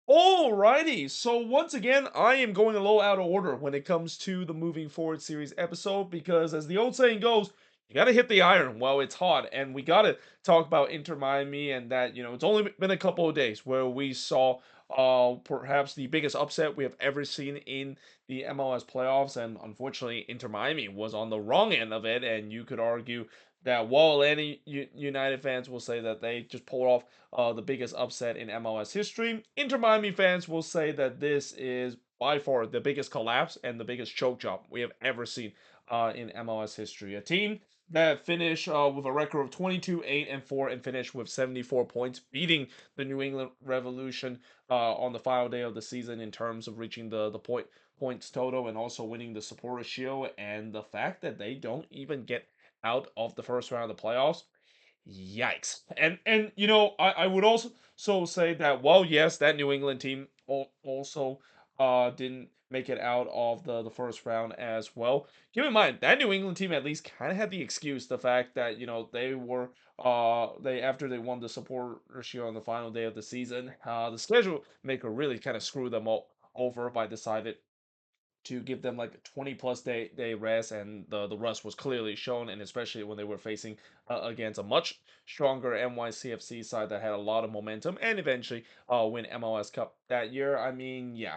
Alrighty, so once again, I am going a little out of order when it comes to the moving forward series episode because, as the old saying goes, you gotta hit the iron while it's hot, and we gotta talk about Inter Miami and that it's only been a couple of days where we saw perhaps the biggest upset we have ever seen in the MLS playoffs, and unfortunately, Inter Miami was on the wrong end of it, and you could argue that while any United fans will say that they just pulled off the biggest upset in MLS history, Inter Miami fans will say that this is by far the biggest collapse and the biggest choke job we have ever seen in MLS history. A team that finished with a record of 22-8-4 and finished with 74 points, beating the New England Revolution on the final day of the season in terms of reaching the points total and also winning the Supporter Shield. And the fact that they don't even get out of the first round of the playoffs. Yikes. And I would also say that while yes, that New England team also didn't make it out of the first round as well. Keep in mind that New England team at least kind of had the excuse, the fact that they were they after they won the supporter shield on the final day of the season, the schedule maker really kind of screwed them all over by deciding to give them like a 20 plus day rest, and the rust was clearly shown, and especially when they were facing against a much stronger NYCFC side that had a lot of momentum and eventually win MLS Cup that year. I mean, yeah,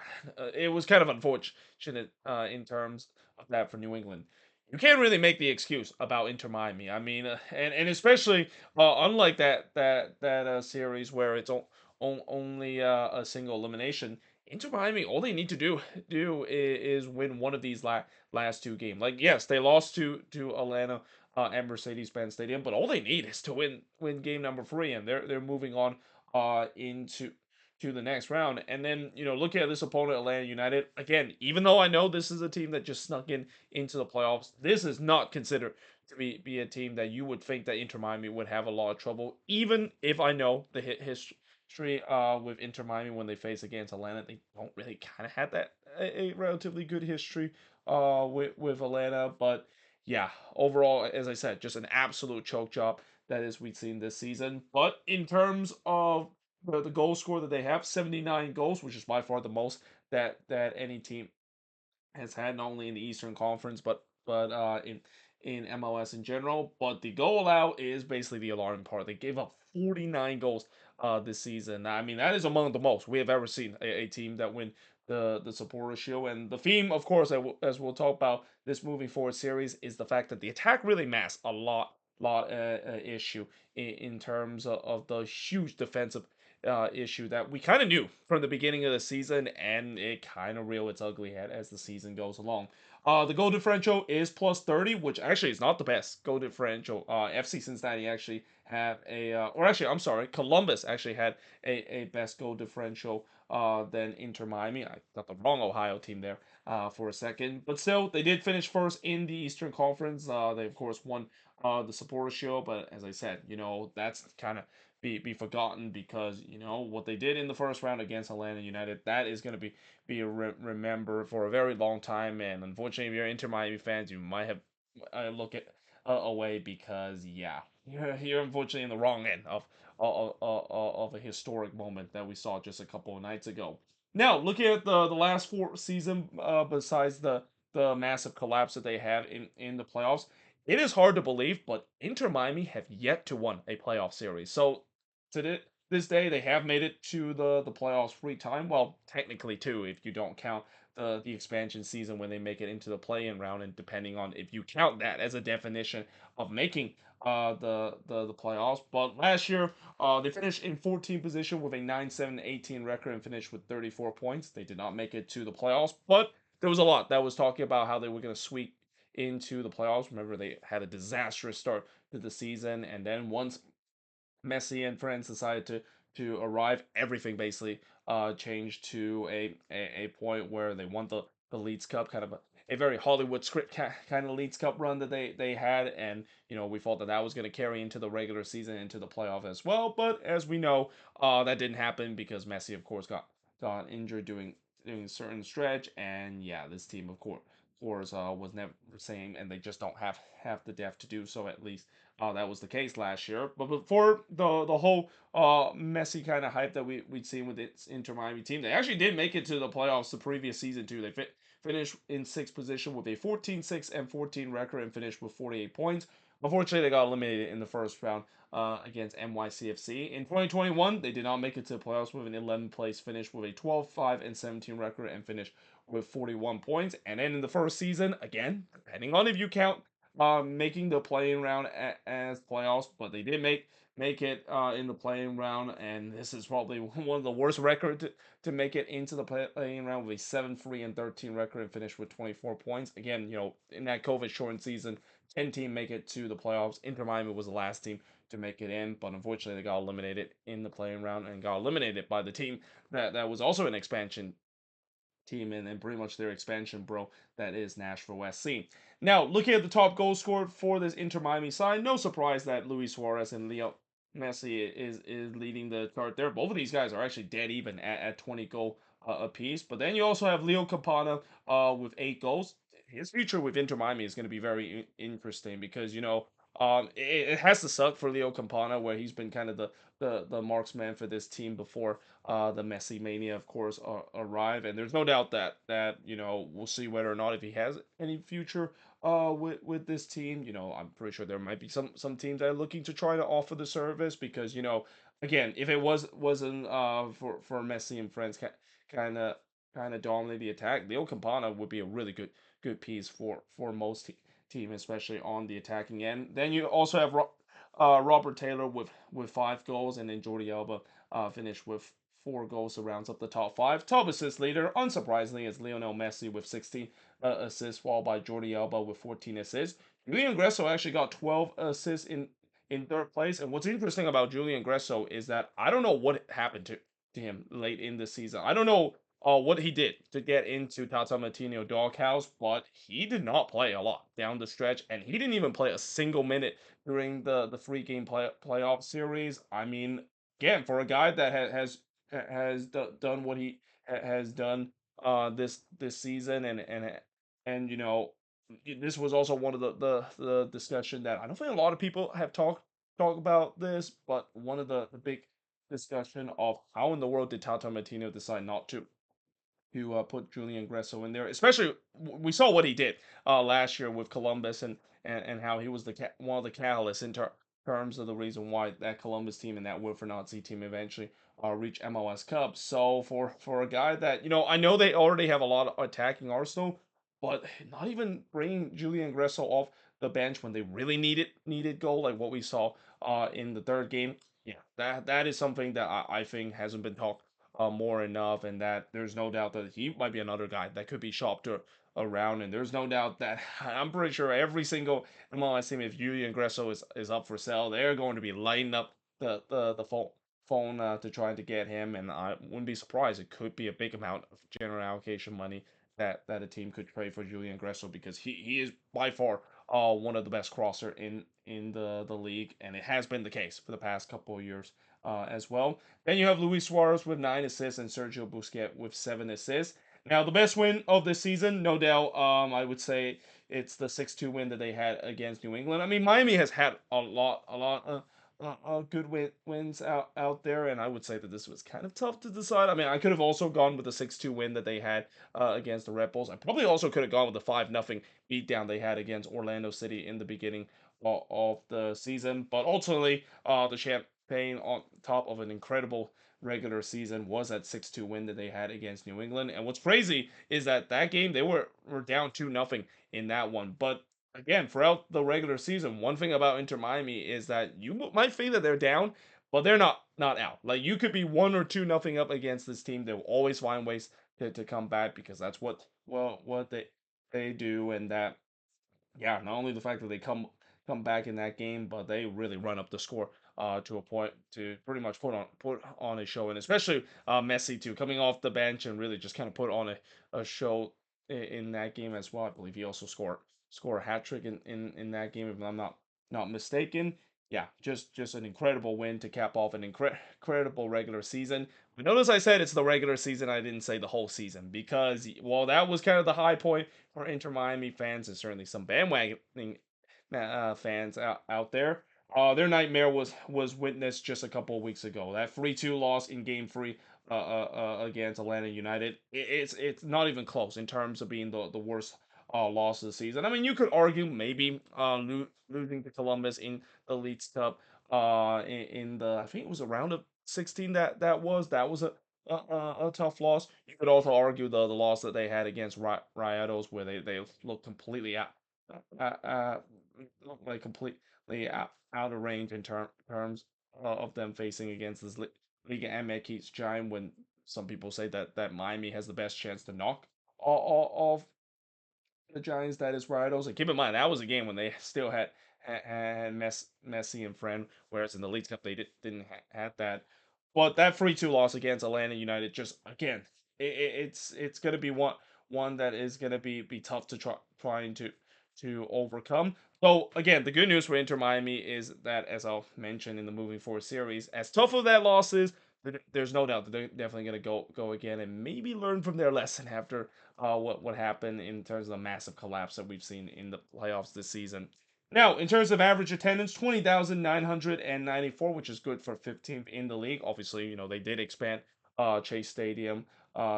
it was kind of unfortunate in terms of that for New England. You can't really make the excuse about Inter Miami. I mean, and especially unlike that series where it's only a single elimination. Inter Miami, all they need to do is win one of these last two games. Like, yes, they lost to Atlanta at Mercedes-Benz Stadium, but all they need is to win game number three, and they're moving on into to the next round. And then looking at this opponent, Atlanta United, again, even though I know this is a team that just snuck into the playoffs, this is not considered to be a team that you would think that Inter Miami would have a lot of trouble, even if I know the history with Inter Miami when they face against Atlanta. They don't really kind of have that a relatively good history with Atlanta, but yeah, overall, as I said, just an absolute choke job that is we've seen this season. But in terms of the goal score that they have, 79 goals, which is by far the most that any team has had, not only in the Eastern Conference but in MLS in general. But the goal out is basically the alarming part. They gave up 49 goals this season. I mean, that is among the most we have ever seen a team that win the supporter shield. And the theme, of course, as we'll talk about this moving forward series, is the fact that the attack really masks a lot issue in terms of the huge defensive issue that we kind of knew from the beginning of the season, and it kind of real its ugly head as the season goes along. The goal differential is plus 30, which actually is not the best goal differential. FC Cincinnati actually have or actually, I'm sorry, Columbus actually had a best goal differential than Inter Miami. I got the wrong Ohio team there for a second, but still, they did finish first in the Eastern Conference. They of course won the Supporter Shield, but as I said, that's kind of be forgotten because what they did in the first round against Atlanta United, that is going to be remembered for a very long time. And unfortunately, if you're Inter Miami fans, you might have look it away because yeah, you're unfortunately in the wrong end of a historic moment that we saw just a couple of nights ago. Now, looking at the last four season, besides the massive collapse that they had in the playoffs, it is hard to believe, but Inter Miami have yet to win a playoff series. So to this day, they have made it to the playoffs 3 times. Well, technically two, if you don't count the expansion season when they make it into the play-in round, and depending on if you count that as a definition of making the playoffs. But last year, they finished in 14th position with a 9-7-18 record and finished with 34 points. They did not make it to the playoffs, but there was a lot that was talking about how they were going to sweep into the playoffs. Remember, they had a disastrous start to the season, and then once Messi and friends decided to arrive, everything basically changed to a point where they won the Leeds Cup, kind of a very Hollywood script kind of Leeds Cup run that they had, and we thought that was going to carry into the regular season, into the playoff as well. But as we know, that didn't happen because Messi, of course, got injured doing a certain stretch, and yeah, this team, of course was never the same, and they just don't have the depth to do so, at least that was the case last year. But before the whole Messi kind of hype that we'd seen with its Inter Miami team, they actually did make it to the playoffs the previous season too. They finished in sixth position with a 14-6-14 record and finished with 48 points. Unfortunately, they got eliminated in the first round against NYCFC. In 2021, they did not make it to the playoffs with an 11th place finish with a 12-5-17 record and finished with 41 points. And then in the first season, again, depending on if you count making the playing round as playoffs, but they did make it in the playing round, and this is probably one of the worst records to make it into the playing round with a 7-3-13 record and finish with 24 points. Again, in that COVID shortened season, 10 team make it to the playoffs. Inter Miami was the last team to make it in, but unfortunately they got eliminated in the playing round and got eliminated by the team that was also an expansion team and pretty much their expansion bro that is Nashville SC. Now, looking at the top goal scored for this Inter Miami side, no surprise that Luis Suarez and Leo Messi is leading the chart there. Both of these guys are actually dead even at 20 goal apiece. But then you also have Leo Campana with 8 goals. His future with Inter Miami is going to be very interesting because it has to suck for Leo Campana where he's been kind of the marksman for this team before the Messi mania, of course, arrive. And there's no doubt that we'll see whether or not if he has any future with this team. I'm pretty sure there might be some teams that are looking to try to offer the service because again, if it wasn't for Messi and friends kind of kind of dominate the attack, Leo Campana would be a really good piece for most team, especially on the attacking end. Then you also have Robert Taylor with 5 goals, and then Jordi Alba finished with 4 goals to round up the top five. Top assist leader, unsurprisingly, is Lionel Messi with 16 assists, followed by Jordi Alba with 14 assists. Julian Gresso actually got 12 assists in third place. And what's interesting about Julian Gresso is that I don't know what happened to him late in the season. I don't know what he did to get into Tata Martino doghouse, but he did not play a lot down the stretch, and he didn't even play a single minute during the free game playoff series. I mean, again, for a guy that done what he has done this season, and this was also one of the discussion that I don't think a lot of people have talk about this, but one of the big discussion of how in the world did Tata Martino decide not to put Julian Gresso in there. Especially, we saw what he did last year with Columbus and how he was one of the catalysts in terms of the reason why that Columbus team and that Wilfred Nazi team eventually reached MLS Cup. So for a guy that I know they already have a lot of attacking arsenal, but not even bringing Julian Gresso off the bench when they really needed goal like what we saw in the third game. Yeah, that is something that I think hasn't been talked more enough, and that there's no doubt that he might be another guy that could be shopped around. And there's no doubt that I'm pretty sure every single MLS team, if Julian Gresso is up for sale, they're going to be lighting up the phone to try to get him. And I wouldn't be surprised; it could be a big amount of general allocation money that a team could trade for Julian Gresso because he is by far one of the best crosser in the league, and it has been the case for the past couple of years as well. Then you have Luis Suarez with 9 assists and Sergio Busquets with 7 assists. Now, the best win of the season, no doubt, I would say it's the 6-2 win that they had against New England. I mean, Miami has had a lot good wins out there, and I would say that this was kind of tough to decide. I mean, I could have also gone with the 6-2 win that they had against the Red Bulls. I probably also could have gone with the 5-0 beatdown they had against Orlando City in the beginning of the season. But ultimately, the champagne on top of an incredible regular season was that 6-2 win that they had against New England. And what's crazy is that game they were down 2-0 in that one. But again, throughout the regular season, one thing about Inter Miami is that you might think that they're down, but they're not out. Like you could be 1 or 2-0 up against this team. They'll always find ways to come back because that's what they do. And that, yeah, not only the fact that they come back in that game, but they really run up the score to a point to pretty much put on a show, and especially Messi too, coming off the bench and really just kind of put on a show in that game as well. I believe he also score a hat trick in that game if I'm not mistaken. Yeah, just an incredible win to cap off an incredible regular season. But notice I said it's the regular season. I didn't say the whole season because while that was kind of the high point for Inter Miami fans and certainly some bandwagon fans out there. Their nightmare was witnessed just a couple of weeks ago. That 3-2 loss in Game 3 against Atlanta United. It's not even close in terms of being the worst loss of the season. I mean, you could argue maybe losing to Columbus in the Leeds Cup in the, I think it was a round of 16 that was a tough loss. You could also argue the loss that they had against Rayados, where they looked completely out uh, uh, like completely out of range in terms of them facing against this Liga MX giant, when some people say that Miami has the best chance to knock off the Giants, that is Rayados. And keep in mind that was a game when they still had Messi and Friend, whereas in the League Cup they didn't have that. But that 3-2 loss against Atlanta United, just again, it's gonna be one that is gonna be tough to trying to overcome. So again, the good news for Inter Miami is that, as I'll mention in the moving forward series, as tough of that loss is, there's no doubt that they're definitely gonna go again and maybe learn from their lesson after what happened in terms of the massive collapse that we've seen in the playoffs this season. Now, in terms of average attendance, 20,994, which is good for 15th in the league. Obviously, they did expand Chase Stadium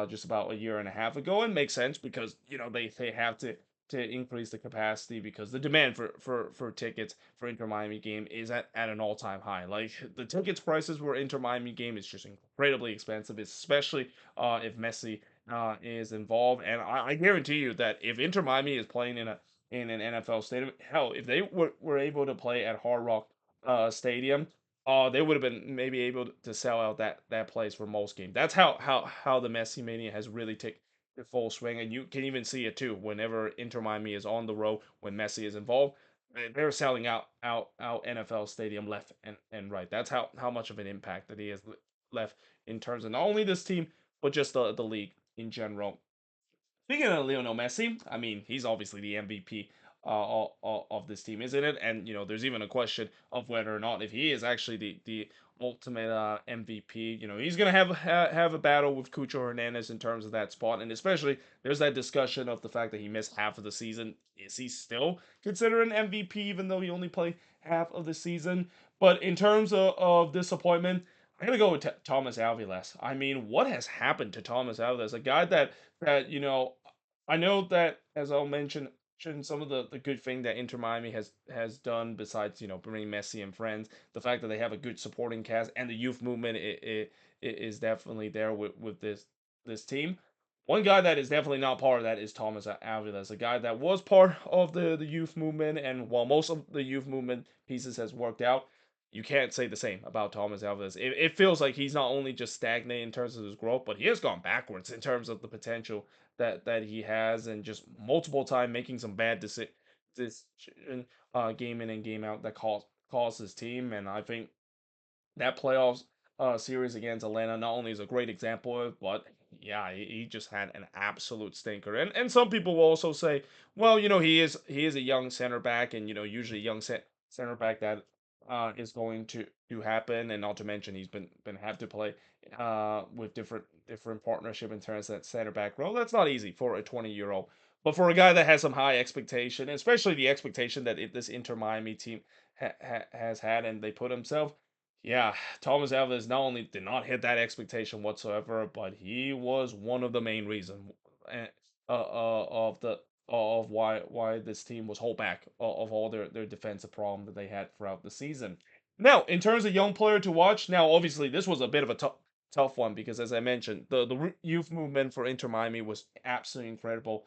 just about a year and a half ago, and makes sense because they have to increase the capacity because the demand for tickets for Inter Miami game is at an all-time high. Like, the tickets prices for Inter Miami game is just incredibly expensive, especially if Messi is involved. And I guarantee you that if Inter Miami is playing in an NFL stadium, hell, if they were able to play at Hard Rock Stadium, they would have been maybe able to sell out that place for most games. That's how the Messi mania has really taken the full swing, and you can even see it too whenever Inter Miami is on the road when Messi is involved. They're selling out NFL stadium left and right. That's how much of an impact that he has left in terms of not only this team but just the league in general. Speaking of Lionel Messi, I mean, he's obviously the MVP of this team, isn't it? And there's even a question of whether or not if he is actually the ultimate MVP. He's gonna have a battle with Cucho Hernandez in terms of that spot, and especially there's that discussion of the fact that he missed half of the season. Is he still considered an MVP even though he only played half of the season? But in terms of disappointment, I'm gonna go with Thomas Alvarez. I mean, what has happened to Thomas Alvarez? A guy that I know that, as I'll mention some of the good thing that Inter Miami has done, besides bringing Messi and friends, the fact that they have a good supporting cast and the youth movement, it is definitely there with this team. One guy that is definitely not part of that is Thomas Alvarez, a guy that was part of the youth movement, and while most of the youth movement pieces has worked out, you can't say the same about Thomas Alvarez. It feels like he's not only just stagnated in terms of his growth, but he has gone backwards in terms of the potential that he has, and just multiple time making some bad decision game in and game out that cost his team. And I think that playoffs series against Atlanta not only is a great example of, but yeah, he just had an absolute stinker. And some people will also say, well, he is a young center back, and usually young center back that is going to happen, and not to mention he's been have to play with different partnership in terms of that center back role. That's not easy for a 20-year-old. But for a guy that has some high expectation, especially the expectation that this Inter Miami team has had, and they put himself, yeah, Thomas Alvarez not only did not hit that expectation whatsoever, but he was one of the main reasons of why this team was hold back of all their defensive problem that they had throughout the season. Now, in terms of young player to watch, now obviously this was a bit of a tough one because, as I mentioned, the youth movement for Inter Miami was absolutely incredible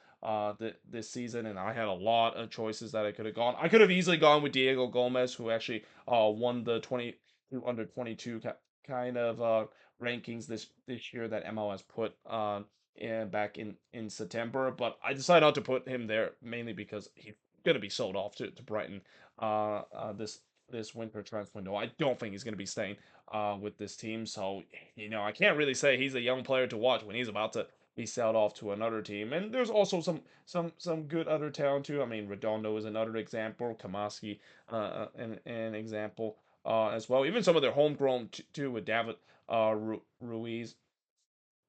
this season, and I had a lot of choices that I could have gone. I could have easily gone with Diego Gomez, who actually won the 20 through under 22 kind of rankings this year that MLS put back in September. But I decided not to put him there mainly because he's gonna be sold off to Brighton this winter transfer window. I don't think he's gonna be staying with this team. So I can't really say he's a young player to watch when he's about to be sold off to another team. And there's also some good other talent too. I mean, Redondo is another example. Kamaski, an example as well. Even some of their homegrown too, with David Ruiz,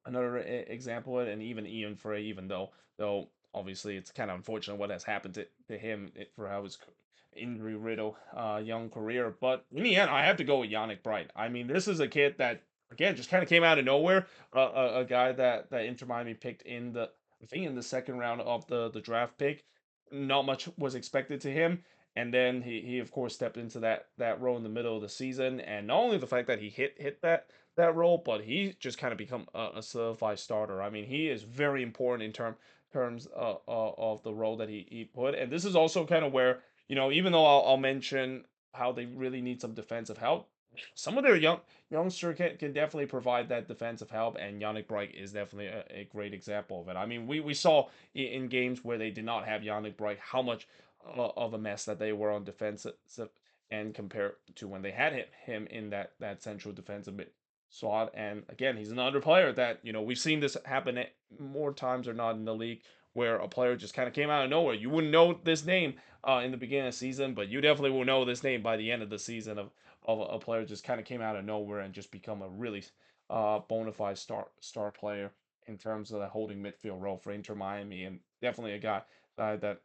another example of it, and even Ian Frey. Even though obviously it's kind of unfortunate what has happened to him for how his injury riddle young career. But in the end, I have to go with Yannick Bright. I mean, this is a kid that again just kind of came out of nowhere. A guy that Inter Miami picked in the I think in the second round of the draft pick. Not much was expected to him. And then he of course stepped into that role in the middle of the season, and not only the fact that he hit that role, but he just kind of become a solidified starter. I mean, he is very important in terms of the role that he put. And this is also kind of where, even though I'll mention how they really need some defensive help, some of their youngster can definitely provide that defensive help, and Yannick Bright is definitely a great example of it. I mean, we saw in games where they did not have Yannick Bright how much of a mess that they were on defensive and compared to when they had him in that central defensive mid slot. And again, he's another player that we've seen this happen more times or not in the league, where a player just kind of came out of nowhere. You wouldn't know this name in the beginning of the season, but you definitely will know this name by the end of the season of a player just kind of came out of nowhere and just become a really bona fide star player in terms of the holding midfield role for Inter Miami, and definitely a guy that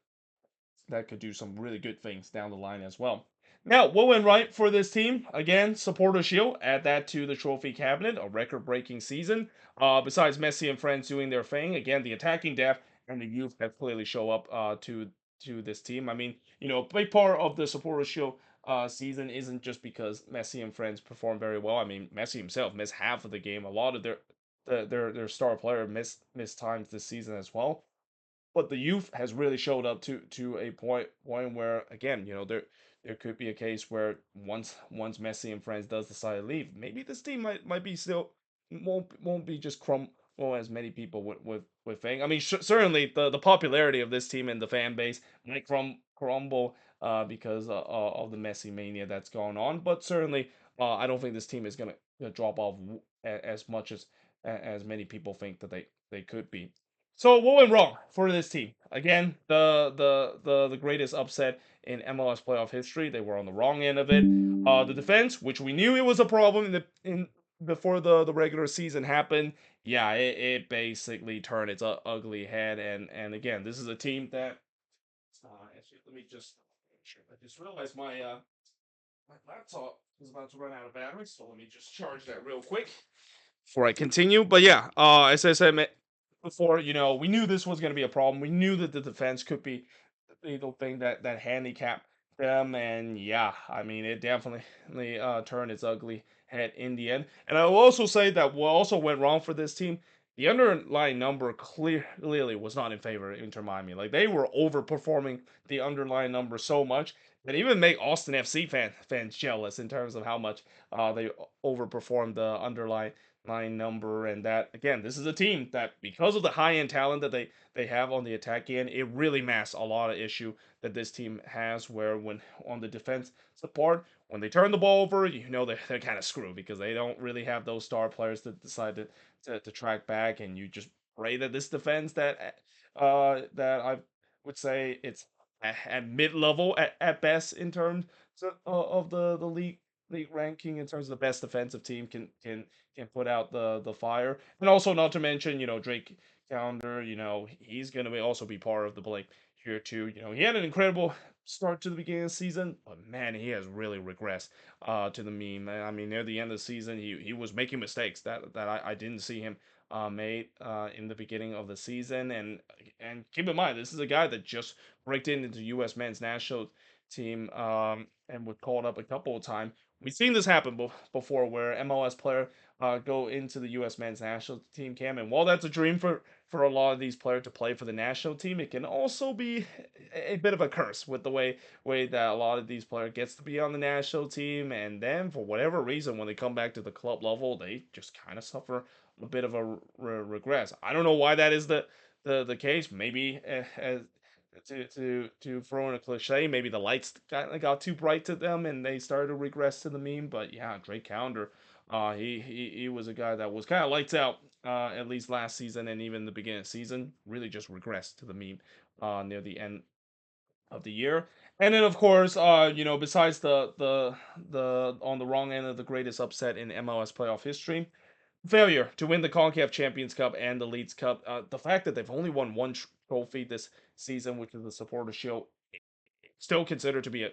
could do some really good things down the line as well. Now, what went right for this team? Again, supporter shield. Add that to the trophy cabinet. A record-breaking season. Besides Messi and friends doing their thing, again, the attacking depth and the youth have clearly show up to this team. I mean, a big part of the supporter shield season isn't just because Messi and friends perform very well. I mean, Messi himself missed half of the game. A lot of their star player missed times this season as well, but the youth has really showed up to a point where again, there could be a case where once Messi and friends does decide to leave, maybe this team might be still won't be just crumble as many people would think. I mean, certainly the popularity of this team and the fan base might crumble because of the Messi mania that's going on, but certainly I don't think this team is gonna drop off as much as many people think that they could be. So what went wrong for this team? Again, the greatest upset in MLS playoff history. They were on the wrong end of it. The defense, which we knew it was a problem in before the regular season happened, yeah, it basically turned its ugly head. And again, this is a team that actually, let me just I just realized my laptop is about to run out of battery, so let me just charge that real quick before I continue. But yeah, as I said before, we knew this was going to be a problem. We knew that the defense could be the thing that handicap them, and yeah, I mean it definitely turned its ugly head in the end. And I will also say that what also went wrong for this team, the underlying number clearly was not in favor of Inter Miami. Like they were overperforming the underlying number so much that even make Austin FC fans jealous in terms of how much they overperformed the underlying line number. And that again, this is a team that because of the high end talent that they have on the attack end, it really masks a lot of issue that this team has, where when on the defense support, when they turn the ball over, they're kind of screwed because they don't really have those star players that decide to track back, and you just pray that this defense that I would say it's at mid level at best in terms of the league ranking in terms of the best defensive team can put out the fire. And also not to mention, Drake Calendar, he's gonna also be part of the blame here too. He had an incredible start to the beginning of the season, but man, he has really regressed to the mean. I mean, near the end of the season, he was making mistakes that I didn't see him made in the beginning of the season. And keep in mind, this is a guy that just breaked into U.S. men's national team and was called up a couple of times. We've seen this happen before, where MLS player go into the U.S. men's national team camp, and while that's a dream for a lot of these players to play for the national team, it can also be a bit of a curse with the way that a lot of these players gets to be on the national team, and then for whatever reason, when they come back to the club level, they just kind of suffer a bit of a regress. I don't know why that is the case. Maybe as to throw in a cliche, maybe the lights got too bright to them and they started to regress to the mean. But yeah, Drake Calendar, he was a guy that was kind of lights out at least last season, and even the beginning of the season really just regressed to the mean near the end of the year. And then of course, besides the on the wrong end of the greatest upset in MLS playoff history, failure to win the CONCACAF Champions Cup and the Leagues Cup. The fact that they've only won one trophy this season, which is the Supporter Shield, still considered to be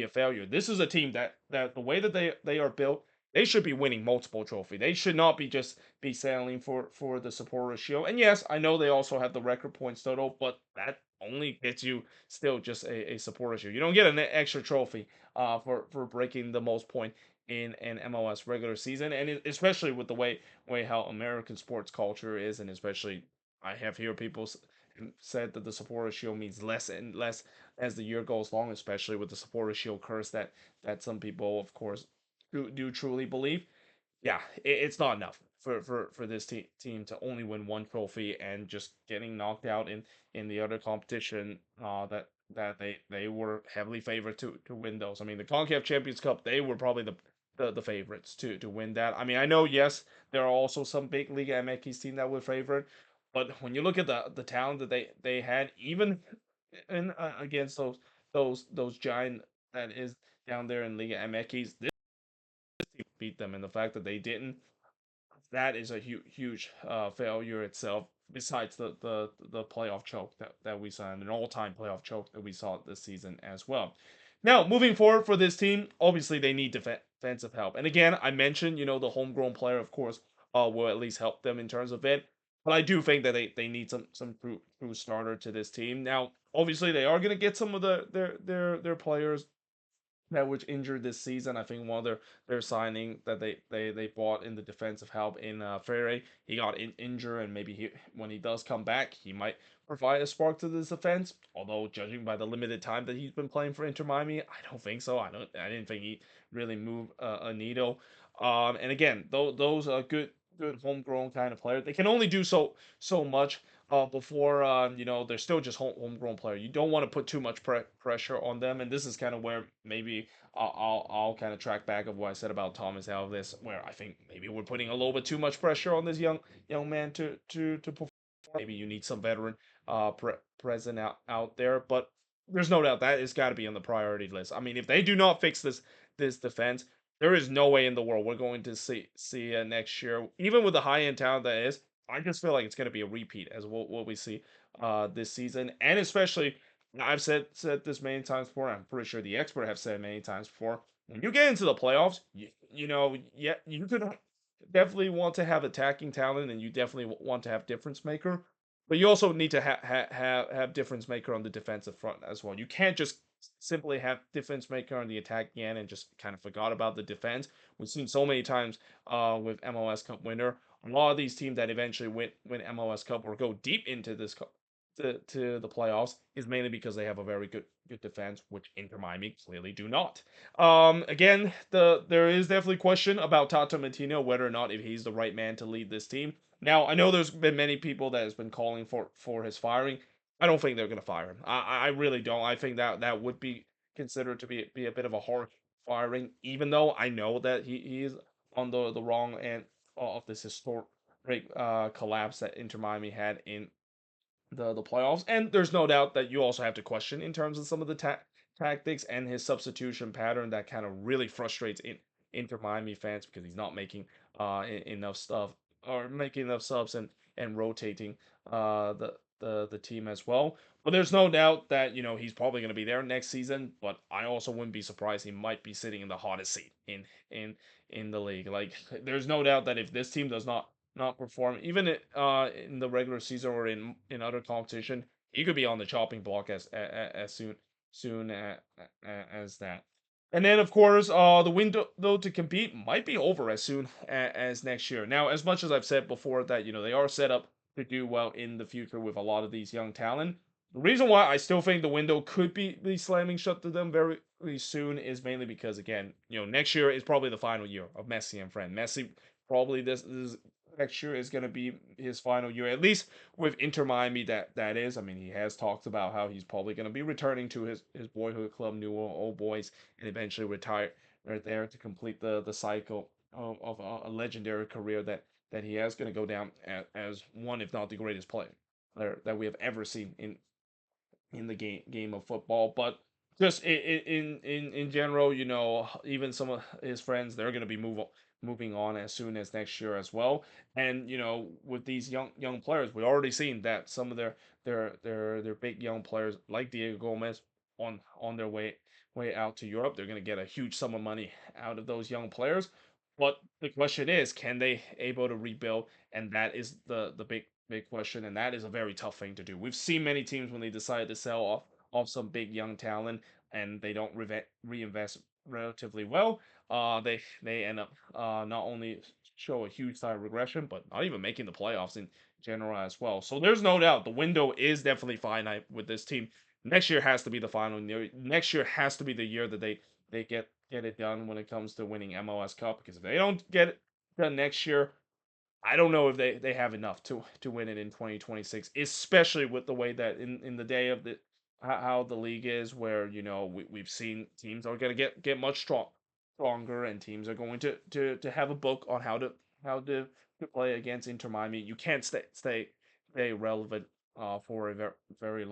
a failure. This is a team that the way that they are built, they should be winning multiple trophy. They should not be just be sailing for the supporter shield. And yes, I know they also have the record points total, but that only gets you still just a supporter shield. You don't get an extra trophy for breaking the most point in an MLS regular season, and especially with the way how American sports culture is, and especially I have heard people said that the supporter shield means less and less as the year goes along, especially with the supporter shield curse that some people, of course, do truly believe. Yeah, it's not enough for this team to only win one trophy and just getting knocked out in the other competition that they were heavily favored to win those. I mean, the CONCACAF Champions Cup, they were probably the favorites to win that. I mean, I know, yes, there are also some big Liga MX team that were favored, but when you look at the talent that they had, even in against those giant that is down there in Liga MX, this team beat them, and the fact that they didn't, that is a huge failure itself. Besides the playoff choke that we saw, and an all-time playoff choke that we saw this season as well. Now, moving forward for this team, obviously they need defensive help. And again, I mentioned, the homegrown player, of course, will at least help them in terms of it. But I do think that they need some true starter to this team. Now, obviously, they are going to get some of their players that was injured this season. I think one of their signing that they bought in the defensive help in Ferre, he got injured, and maybe when he does come back, he might provide a spark to this defense. Although judging by the limited time that he's been playing for Inter Miami, I don't think so. I didn't think he really moved a needle. And again, those are good homegrown kind of players. They can only do so much before they're still just homegrown player. You don't want to put too much pressure on them, and this is kind of where maybe I'll kind of track back of what I said about Thomas Alves, where I think maybe we're putting a little bit too much pressure on this young man to perform. Maybe you need some veteran present out there, but there's no doubt that it's got to be on the priority list. I mean, if they do not fix this defense, there is no way in the world we're going to see next year, even with the high end talent that is. I just feel like it's going to be a repeat as what we see this season, and especially I've said this many times before. I'm pretty sure the expert have said it many times before. When you get into the playoffs, yeah, you could definitely want to have attacking talent, and you definitely want to have difference maker. But you also need to have difference maker on the defensive front as well. You can't just simply have difference maker on the attack end and just kind of forgot about the defense. We've seen so many times with MLS Cup winner. A lot of these teams that eventually win MLS Cup or go deep into this to the playoffs is mainly because they have a very good defense, which Inter Miami clearly do not. Again, there is definitely question about Tata Martino whether or not if he's the right man to lead this team. Now, I know there's been many people that has been calling for his firing. I don't think they're gonna fire him. I really don't. I think that would be considered to be a bit of a harsh firing, even though I know that he is on the wrong end of this historic collapse that Inter Miami had in the playoffs. And there's no doubt that you also have to question in terms of some of the tactics and his substitution pattern that kind of really frustrates Inter Miami fans because he's not making enough stuff or making enough subs and rotating the team as well. But there's no doubt that he's probably going to be there next season. But I also wouldn't be surprised he might be sitting in the hottest seat in in the league. Like there's no doubt that if this team does not perform, even in the regular season or in other competition, he could be on the chopping block as soon as that. And then, of course, the window to compete might be over as soon as next year. Now, as much as I've said before that they are set up to do well in the future with a lot of these young talent, the reason why I still think the window could be slamming shut to them very soon is mainly because again, next year is probably the final year of Messi and friend. Messi probably this next year is going to be his final year, at least with Inter Miami. That is. I mean, he has talked about how he's probably going to be returning to his boyhood club, New Old Boys, and eventually retire right there to complete the cycle of a legendary career that he is going to go down as one, if not the greatest player that we have ever seen in the game of football. But just in general, even some of his friends, they're going to be moving on as soon as next year as well. And with these young players, we already seen that some of their big young players like Diego Gomez on their way out to Europe. They're going to get a huge sum of money out of those young players. But the question is, can they able to rebuild? And that is the big question, and that is a very tough thing to do. We've seen many teams when they decide to sell off some big young talent and they don't reinvest relatively well. They end up not only show a huge side regression, but not even making the playoffs in general as well. So there's no doubt the window is definitely finite with this team. Next year has to be the final year. Next year has to be the year that they get it done when it comes to winning MLS Cup. Because if they don't get it done next year, I don't know if they have enough to win it in 2026, especially with the way that in the day of the how the league is, where we've seen teams are going to get much stronger, and teams are going to have a book on how to play against Inter Miami. You can't stay relevant for a very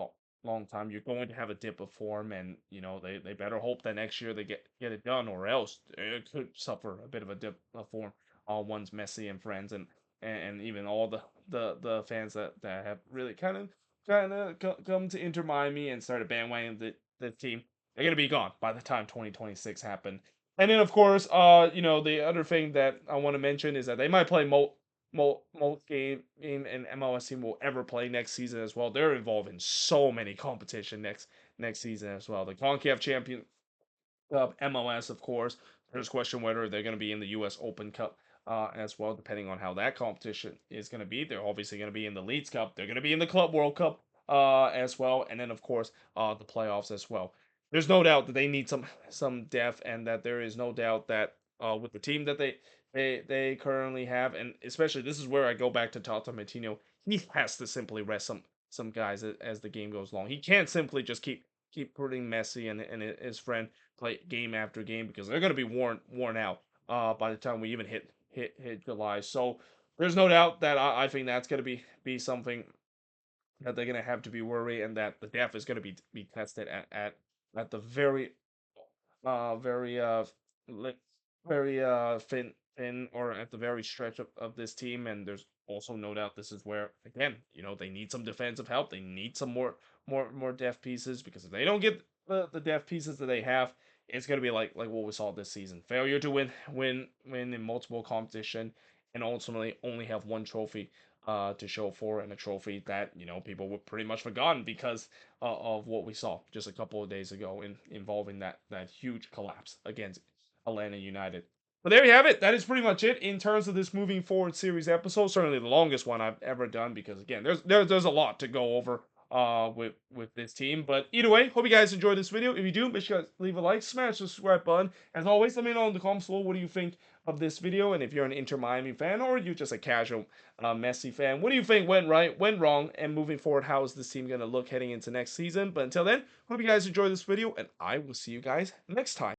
long time. You're going to have a dip of form, and they better hope that next year they get it done, or else it could suffer a bit of a dip of form. All one's Messi and friends, and even all the fans that have really kind of come to Inter Miami and started bandwagoning the team. They're gonna be gone by the time 2026 happen. And then of course, the other thing that I want to mention is that they might play most game and MLS team will ever play next season as well. They're involved in so many competition next season as well. The CONCACAF champion MLS, of course. There's a question whether they're going to be in the U.S. Open Cup as well, depending on how that competition is going to be. They're obviously going to be in the Leeds Cup. They're going to be in the Club World Cup as well, and then of course the playoffs as well. There's no doubt that they need some depth, and that there is no doubt that with the team that they currently have, and especially this is where I go back to Tata Martino. He has to simply rest some guys as the game goes along. He can't simply just keep putting Messi and his friend play game after game, because they're going to be worn out by the time we even hit July. So there's no doubt that I think that's going to be something that they're going to have to be worried, and that the depth is going to be tested at the very li- very thin, or at the very stretch of this team. And there's also no doubt this is where, again, they need some defensive help. They need some more depth pieces, because if they don't get the depth pieces that they have, it's gonna be like what we saw this season: failure to win in multiple competition, and ultimately only have one trophy to show for, and a trophy that people were pretty much forgotten because of what we saw just a couple of days ago involving that huge collapse against Atlanta United. But there you have it. That is pretty much it in terms of this moving forward series episode. Certainly the longest one I've ever done, because again, there's a lot to go over with this team. But either way, hope you guys enjoyed this video. If you do, make sure to leave a like, smash the subscribe button. As always, let me know in the comments below what do you think of this video, and if you're an Inter Miami fan, or you're just a casual Messi fan, what do you think went right, went wrong, and moving forward, how is this team going to look heading into next season? But until then, hope you guys enjoyed this video, and I will see you guys next time.